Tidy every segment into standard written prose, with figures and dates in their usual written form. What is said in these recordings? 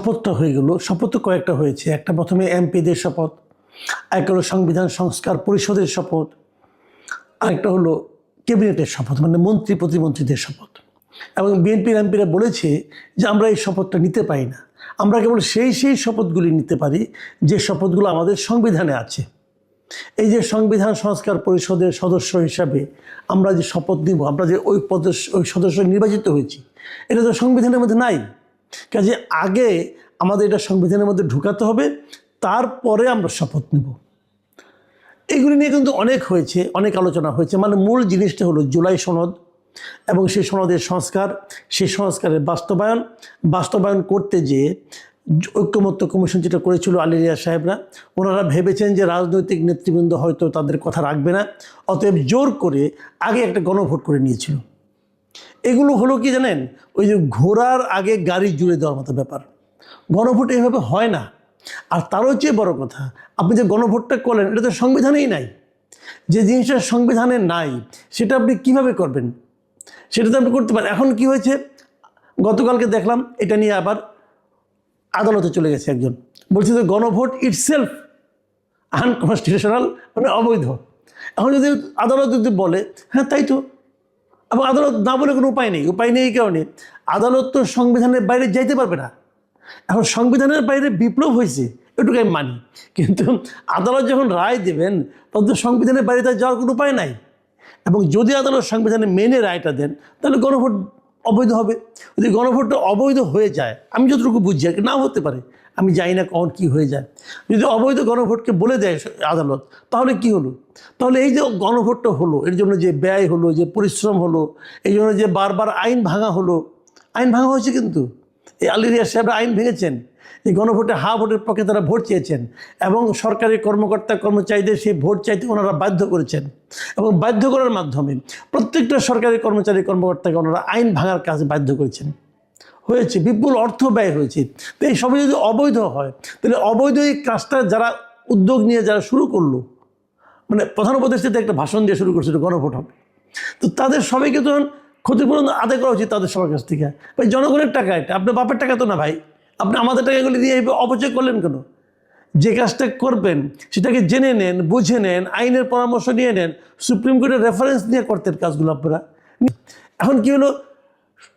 শপথটা হয়ে গেল। শপথ তো কয়েকটা হয়েছে। একটা প্রথমে এমপিদের শপথ, আরেকটা হলো সংবিধান সংস্কার পরিষদের শপথ, আরেকটা হলো ক্যাবিনেটের শপথ, মানে মন্ত্রী প্রতিমন্ত্রীদের শপথ। এবং বিএনপির এমপিরা বলেছে যে আমরা এই শপথটা নিতে পারি না, আমরা কেবল সেই শপথগুলি নিতে পারি যে শপথগুলো আমাদের সংবিধানে আছে। এই যে সংবিধান সংস্কার পরিষদের সদস্য হিসাবে আমরা যে শপথ নিব, আমরা যে ওই সদস্য নির্বাচিত হয়েছি, এটা তো সংবিধানের মধ্যে নাই। কাজে আগে আমাদের এটা সংবিধানের মধ্যে ঢুকাতে হবে, তারপরে আমরা শপথ নেব। এগুলি নিয়ে কিন্তু অনেক হয়েছে, অনেক আলোচনা হয়েছে। মানে মূল জিনিসটা হলো জুলাই সনদ এবং সেই সনদের সংস্কার, সেই সংস্কারের বাস্তবায়ন করতে যেয়ে ঐক্যমত্য কমিশন যেটা করেছিল আলী রিয়াজ সাহেবরা, ওনারা ভেবেছেন যে রাজনৈতিক নেতৃবৃন্দ হয়তো তাদের কথা রাখবে না, অতএব জোর করে আগে একটা গণভোট করে নিয়েছিল। এগুলো হলো কি জানেন, ওই যে ঘোড়ার আগে গাড়ি জুড়ে দেওয়ার মতো ব্যাপার। গণভোট এইভাবে হয় না। আর তারও চেয়ে বড় কথা, আপনি যে গণভোটটা করলেন এটা তো সংবিধানেই নাই। যে জিনিসটা সংবিধানে নাই সেটা আপনি কিভাবে করবেন? সেটা তো আপনি করতে পারেন। এখন কি হয়েছে, গতকালকে দেখলাম এটা নিয়ে আবার আদালতে চলে গেছে একজন, বলছে যে গণভোট ইটসেলফ আনকনস্টিটিউশনাল, মানে অবৈধ। এখন যদি আদালত যদি বলে হ্যাঁ তাই তো, এবং আদালত না বলে কোনো উপায় নেই এই কারণে আদালত তো সংবিধানের বাইরে যাইতে পারবে না। এখন সংবিধানের বাইরে বিপ্লব হয়েছে এটুকু আমি মানি, কিন্তু আদালত যখন রায় দেবেন তখন তো সংবিধানের বাইরে তার যাওয়ার কোনো উপায় নাই। এবং যদি আদালত সংবিধানে মেনে রায়টা দেন তাহলে গণভোট অবৈধ হবে। যদি গণভোটটা অবৈধ হয়ে যায়, আমি যতটুকু বুঝছি আর কি, নাও হতে পারে, আমি জানি না কখন কী হয়ে যায়। যদি অবৈধ গণভোটকে বলে দেয় আদালত, তাহলে কি হলো? তাহলে এই যে গণভোটটা হলো, এর জন্য যে ব্যয় হলো, যে পরিশ্রম হলো, এই জন্য যে বারবার আইন ভাঙা হলো, আইন ভাঙা হয়েছে কিন্তু এই আলী রিয়াজ সাহেবরা আইন ভেঙেছেন। এই গণভোটে ভোটের পক্ষে তারা ভোট চেয়েছেন এবং সরকারি কর্মকর্তা কর্মচারীদের সেই ভোট চাইতে ওনারা বাধ্য করেছেন, এবং বাধ্য করার মাধ্যমে প্রত্যেকটা সরকারি কর্মচারী কর্মকর্তাকে ওনারা আইন ভাঙার কাজে বাধ্য করেছেন। হয়েছে, বিপুল অর্থ ব্যয় হয়েছে। তো এই সবই যদি অবৈধ হয়, তাহলে অবৈধ এই কাজটা যারা উদ্যোগ নিয়ে যারা শুরু করলো, মানে প্রধান উপদেষ্টাতে একটা ভাষণ দিয়ে শুরু করছিল গণভোট হবে, তো তাদের সবাইকে তখন ক্ষতিপূরণ আদায় করা উচিত তাদের সবার কাছ থেকে। ভাই জনগণের টাকা, এটা আপনার বাপের টাকা তো না ভাই, আপনি আমাদের টাকাগুলি দিয়ে অপচয় করলেন কেন? যে কাজটা করবেন সেটাকে জেনে নেন, বুঝে নেন, আইনের পরামর্শ নিয়ে নেন, সুপ্রিম কোর্টের রেফারেন্স নিয়ে করতেন কাজগুলো আপনারা। এখন কি হলো,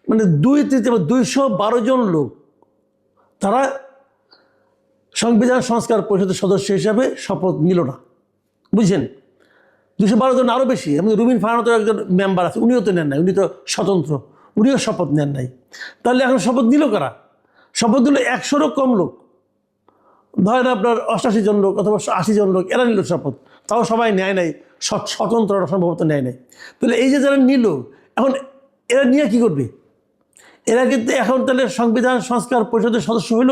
মানে 212 জন লোক তারা সংবিধান সংস্কার পরিষদের সদস্য হিসাবে শপথ নিল না, বুঝছেন? 212 জন, আরও বেশি। এমনি রুবিন ফারহানা তো একজন মেম্বার আছে, উনিও তো নেন নাই, উনি তো স্বতন্ত্র, উনিও শপথ নেন নাই। তাহলে এখন শপথ নিল কারা? শপথ দিল 100-রও কম লোক, ধরেন আপনার 88 জন লোক অথবা 80 জন লোক, এরা নিল শপথ। তাও সবাই নেয় নাই, স্বতন্ত্ররা সম্ভবত নেয় নাই। তাহলে এই যে যারা নিল, এখন এরা নিয়ে কী করবে? এরা কিন্তু এখন তাহলে সংবিধান সংস্কার পরিষদের সদস্য হইল,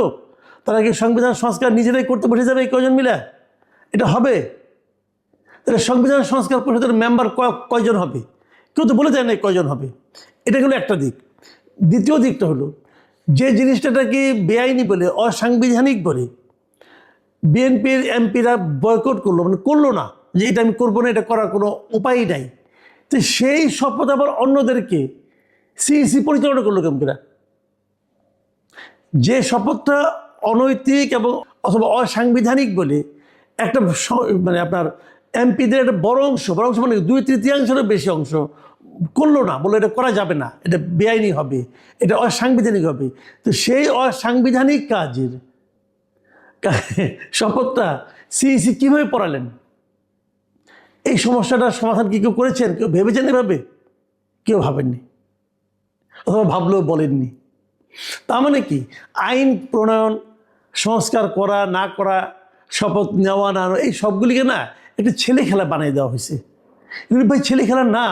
তারা কি সংবিধান সংস্কার নিজেরাই করতে বসে যাবে এই কয়জন মিলে? এটা হবে? তাহলে সংবিধান সংস্কার পরিষদের মেম্বার কয়জন হবে? কেউ তো বলে দেয় না কয়জন হবে। এটা হলো একটা দিক। দ্বিতীয় দিকটা হলো, যে জিনিসটাকে বেআইনি বলে, অসাংবিধানিক বলে বিএনপির এমপিরা বয়কট করলো, মানে করলো না, যে এটা আমি করবো না, এটা করার কোনো উপায়ই নাই। তো সেই শপথ আবার অন্যদেরকে সিইসি পরিচালনা করলো এমপিরা। যে শপথটা অনৈতিক এবং অথবা অসাংবিধানিক বলে একটা মানে আপনার এমপিদের একটা বড় অংশ মানে 2/3 বেশি অংশ করলো না, বলে এটা করা যাবে না, এটা বেআইনি হবে, এটা অসাংবিধানিক হবে। তো সেই অসাংবিধানিক কাজের শপথটা সিইসি কীভাবে পড়ালেন? এই সমস্যাটার সমাধান কি কেউ করেছেন? কেউ ভেবেছেন এভাবে? কেউ ভাবেননি, অথবা ভাবলেও বলেননি। তার মানে কি, আইন প্রণয়ন, সংস্কার করা না করা, শপথ নেওয়া না, এই সবগুলিকে না একটা ছেলে খেলা বানিয়ে দেওয়া হয়েছে। এগুলি ভাই ছেলে খেলা না।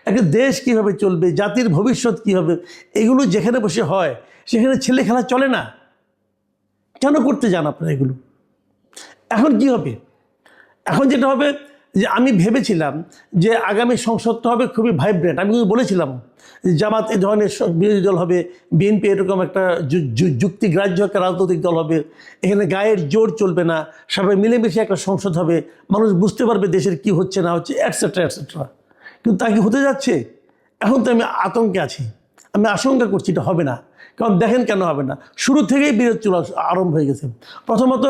একটা দেশ কীভাবে চলবে, জাতির ভবিষ্যৎ কী হবে, এগুলো যেখানে বসে হয় সেখানে ছেলে খেলা চলে না। কেন করতে যান আপনারা এগুলো? এখন কি হবে? এখন যেটা হবে, যে আমি ভেবেছিলাম যে আগামী সংসদটা হবে খুবই ভাইব্রেন্ট। আমি কিন্তু বলেছিলাম জামাত এই ধরনের বিরোধী দল হবে, বিএনপি এরকম একটা যুক্তিগ্রাহ্য একটা রাজনৈতিক দল হবে, এখানে গায়ের জোর চলবে না, সবাই মিলেমিশে একটা সংসদ হবে, মানুষ বুঝতে পারবে দেশের কি হচ্ছে না হচ্ছে, এটসেট্রা এটসেট্রা। কিন্তু তা কি হতে যাচ্ছে? এখন তো আমি আতঙ্কে আছি, আমি আশঙ্কা করছি এটা হবে না। কারণ দেখেন কেন হবে না, শুরু থেকেই বিরোধ চলা আরম্ভ হয়ে গেছে। প্রথমত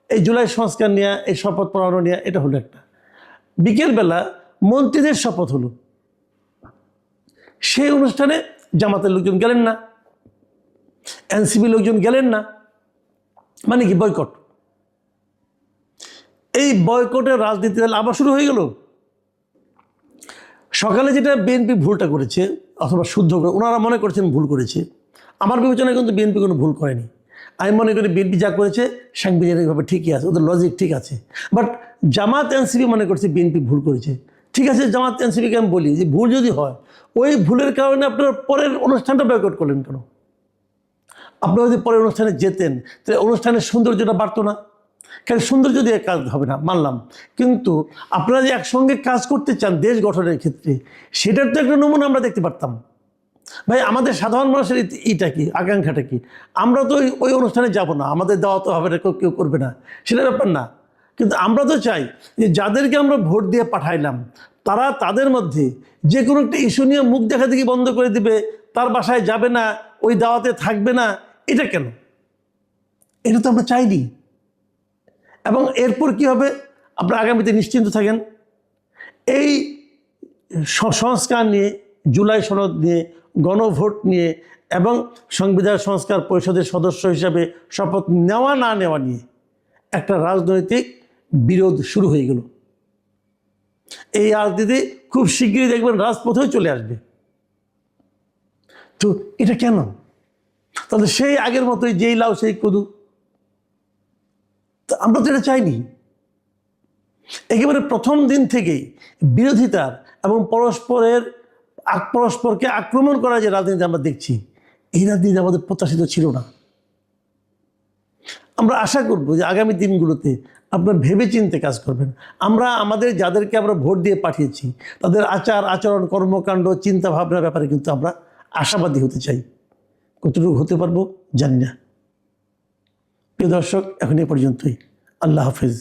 এই জুলাই সংস্কার নিয়ে, এই শপথ পড়ানো নিয়ে, এটা হলো একটা। বিকেলবেলা মন্ত্রীদের শপথ হলো, সেই অনুষ্ঠানে জামাতের লোকজন গেলেন না, এনসিপি লোকজন গেলেন না, মানে কি বয়কট। এই বয়কটের রাজনীতি আবার শুরু হয়ে গেল। সকালে যেটা বিএনপি ভুলটা করেছে অথবা শুদ্ধ করে ওনারা মনে করছেন ভুল করেছে, আমার বিবেচনায় কিন্তু বিএনপি কোনো ভুল করেনি। আমি মনে করি বিএনপি যা করেছে সাংবিধানিকভাবে ঠিকই আছে, ওদের লজিক ঠিক আছে। বাট জামাত এনসিপি মনে করছে বিএনপি ভুল করেছে। ঠিক আছে, জামাত এনসিপিকে আমি বলি যে ভুল যদি হয়, ওই ভুলের কারণে আপনার পরের অনুষ্ঠানটা বয়কট করলেন কেন? আপনারা যদি পরের অনুষ্ঠানে যেতেন তাহলে অনুষ্ঠানের সৌন্দর্যটা বাড়তো না? কারণ সৌন্দর্য দিয়ে কাজ হবে না, মানলাম, কিন্তু আপনারা যে একসঙ্গে কাজ করতে চান দেশ গঠনের ক্ষেত্রে, সেটার তো একটা নমুনা আমরা দেখতে পারতাম। ভাই, আমাদের সাধারণ মানুষের ইটা কি, আকাঙ্ক্ষাটা কি? আমরা তো ওই অনুষ্ঠানে যাব না, আমাদের দেওয়া তো হবে না, কেউ করবে না, সেটা ব্যাপার না। কিন্তু আমরা তো চাই যে যাদেরকে আমরা ভোট দিয়ে পাঠাইলাম তারা তাদের মধ্যে যে কোনো একটা ইস্যু নিয়ে মুখ দেখা দেখি বন্ধ করে দিবে, তার বাসায় যাবে না, ওই দাওয়াতে থাকবে না, এটা কেন? এটা তো আমরা চাইনি। এবং এরপর কি হবে আপনারা আগামীতে নিশ্চিন্ত থাকেন। এই সংস্কার নিয়ে, জুলাই সনদ নিয়ে, গণভোট নিয়ে এবং সংবিধান সংস্কার পরিষদের সদস্য হিসাবে শপথ নেওয়া না নেওয়া নিয়ে একটা রাজনৈতিক বিরোধ শুরু হয়ে গেল। এই রাজনীতি খুব শীঘ্রই দেখবেন রাজপথেও চলে আসবে। তো এটা কেন? তাহলে সেই আগের মতোই যেই লাউ সেই কদু, তো আমরা তো এটা চাইনি। একেবারে প্রথম দিন থেকেই বিরোধিতার এবং পরস্পরকে আক্রমণ করার যে রাজনীতি আমরা দেখছি, এই রাজনীতি আমাদের প্রত্যাশিত ছিল না। আমরা আশা করব যে আগামী দিনগুলোতে আপনারা ভেবে চিন্তে কাজ করবেন। আমরা যাদেরকে আমরা ভোট দিয়ে পাঠিয়েছি তাদের আচার আচরণ, কর্মকাণ্ড, চিন্তা ভাবনার ব্যাপারে কিন্তু আমরা আশাবাদী হতে চাই। কতটুকু হতে পারবো জানি না। প্রিয় দর্শক, এখন এ পর্যন্তই। আল্লাহ হাফেজ।